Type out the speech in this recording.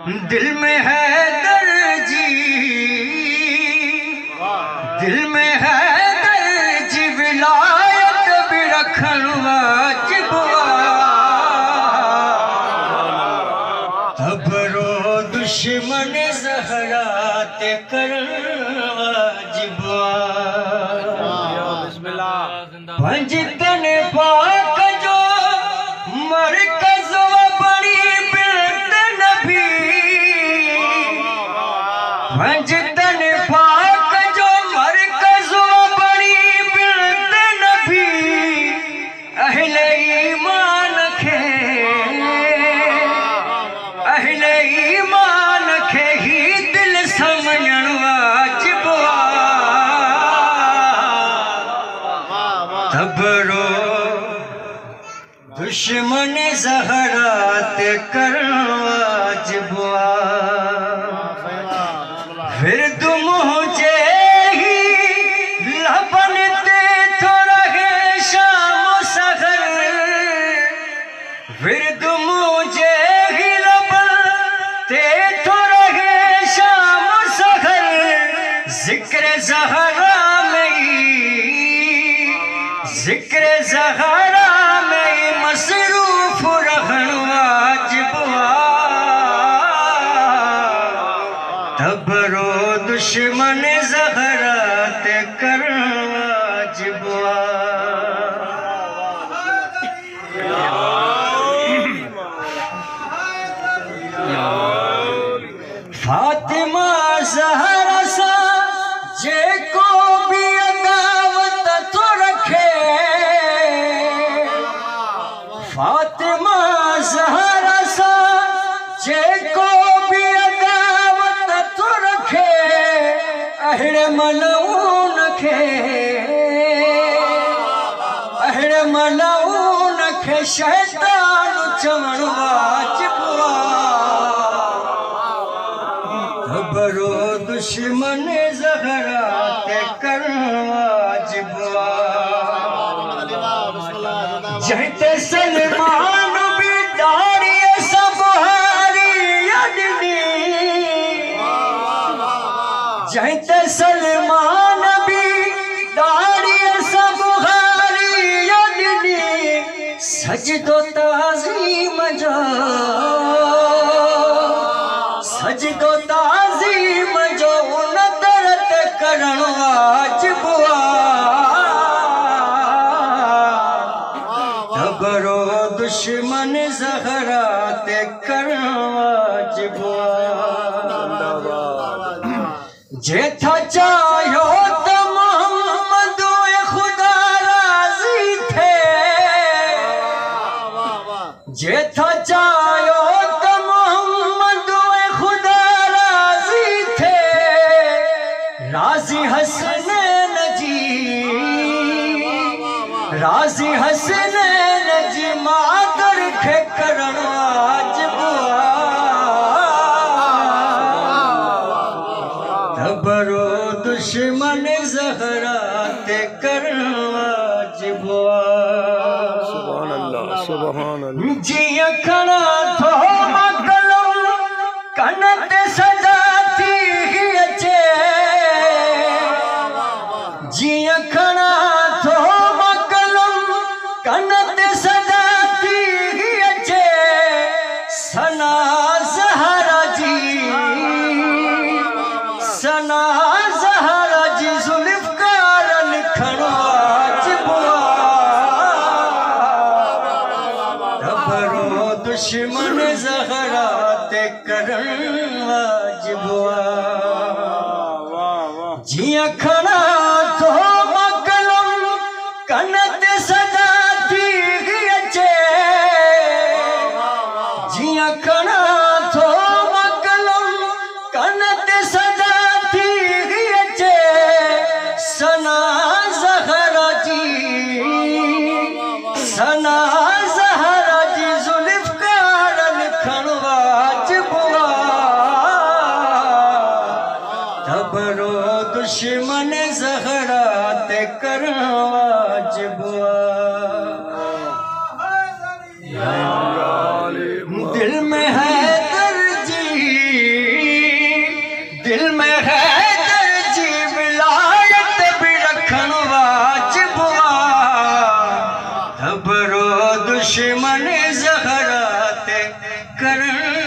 दिल में है दर्जी, दिल में है दर्जी, विलायत भी रखन वाजिब तबरो दुश्मन ज़हरा ते करन वाजिब पंजतन पाक जो मरकज़ बड़ी बिल्त नबी, पंजतन पाक जो मरकज़ बड़ी बिल्त नबी, अहले ईमान खे, अहले ईमान खे ही दिल समझण वाजिब तबरो दुश्मन ज़हरा ते करन वाजिब फिर तुम मुझे ही लबन ते तो रहे शाम सहर, फिर तुम मुझे ही लबन ते तो रहे शाम सहर, जिक्र ज़हरा में जिक्र ज़हरा में मसरूफ रहन वाजिब तबरो दुश्मन ज़हरा ते करन वाजिब फातिमा ज़हरा सा जेको भी अदावत तो रखे, फातिमा ज़हरा सा जेको भी अदावत तो रखे, अहिड़े मलऊन खे, अहिड़े मलऊन खे शैतान चवण वाजिब तबरो दुश्मन ज़हरा ते करन वाजिब जहिते सलमान भी दाढ़ी सब हारी अडनी, जहिते सलमान भी दाढ़ी सब हारी अडनी, सजदो ताज़ीम जो, सजदो ताज़ीम जो उन दर ते करन वाजिब तबरो दुश्मन ज़हरा ते करन वाजिब जेथा चाहो तो मोहम्मद खुदा राज़ी थे, जेथा चाहो तो मोहम्मद खुदा राज़ी थे, राज़ी हसनैन जी, राज़ी हसनैन जी मादर खे करन वाजिब तबरो दुश्मन ज़हरा ते करन वाजिब सुभान अल्लाह सुभान अल्लाह जिया खड़ा थो मकलम कन ते सदा थी अचे, जिया खड़ा थो मकलम कन ते सदा थी अचे, सना ज़हरा जी, सना ज़हरा जी ज़ुल्फ़कार लिखण वाजिब तबरो दुश्मन ज़हरा ते करन वाजिब जिया खड़ा थो मकलम कन ते सदा थी अचे, जिया खड़ा थो मकलम कन ते सदा थी अचे, सना ज़हरा जी, सना ज़हरा जी ज़ुल्फ़कार लिखण वाजिब तबरो दुश्मन ज़हरा ते करन वाजिब दिल में है दर्जी करण